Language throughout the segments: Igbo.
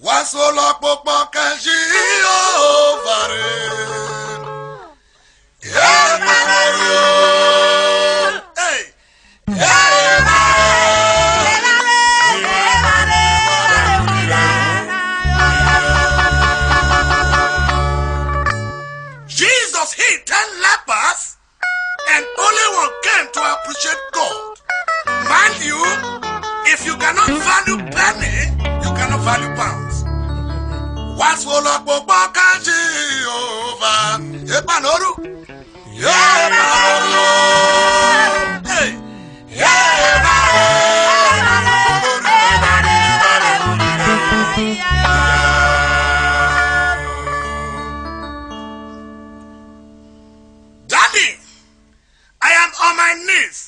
suole okpokpor can Jehovah Jesus healed 10 lepers, and only one came to appreciate God. Mind you, if you cannot value penny, you cannot value pounds. Suole okpokpor can Jehovah Daddy, I am on my knees.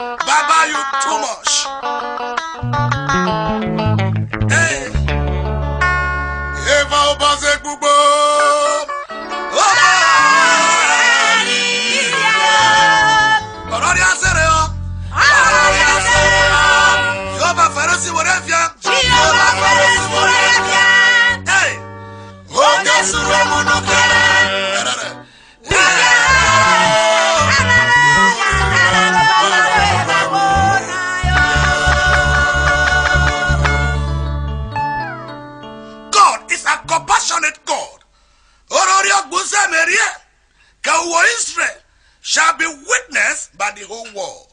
Baba, you too much. Hey, Eva Obaze Bubo. God is a compassionate God. Israel shall be witnessed by the whole world.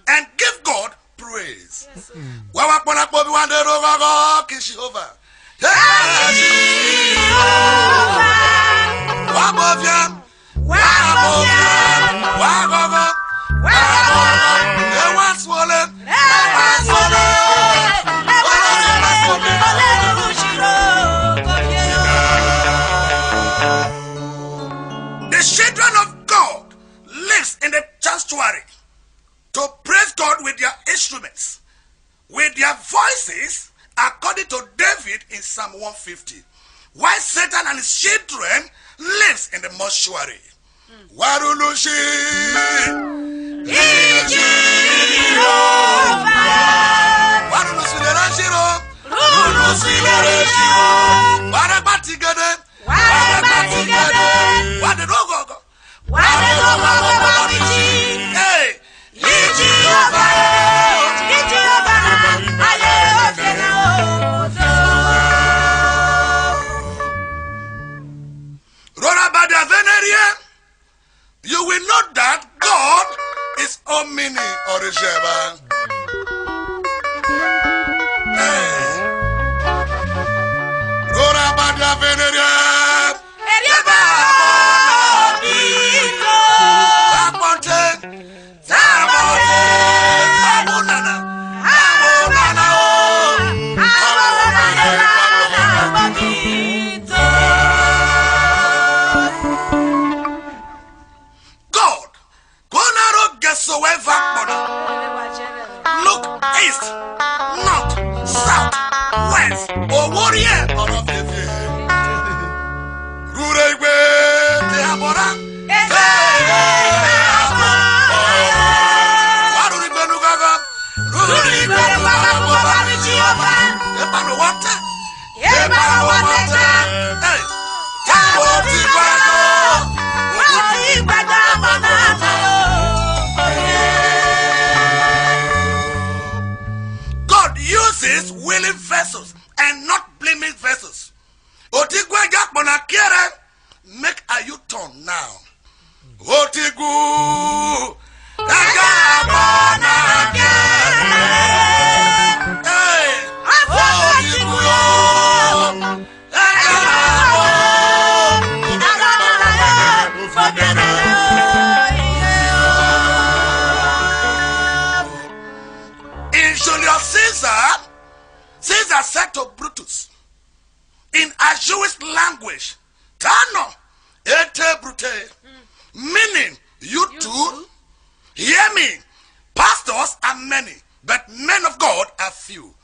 And give God praise. The children of God lives in the sanctuary to praise God with their instruments, with their voices, according to David in Psalm 150. While Satan and his children lives in the mortuary. You will know that God is omni origeba. Look east, north, south, west, or warrior or of the God uses willing vessels and not blaming vessels. Make a U-turn now. in a Jewish language. Tano, ete brute. Meaning, you too, hear me. Pastors are many, but men of God are few.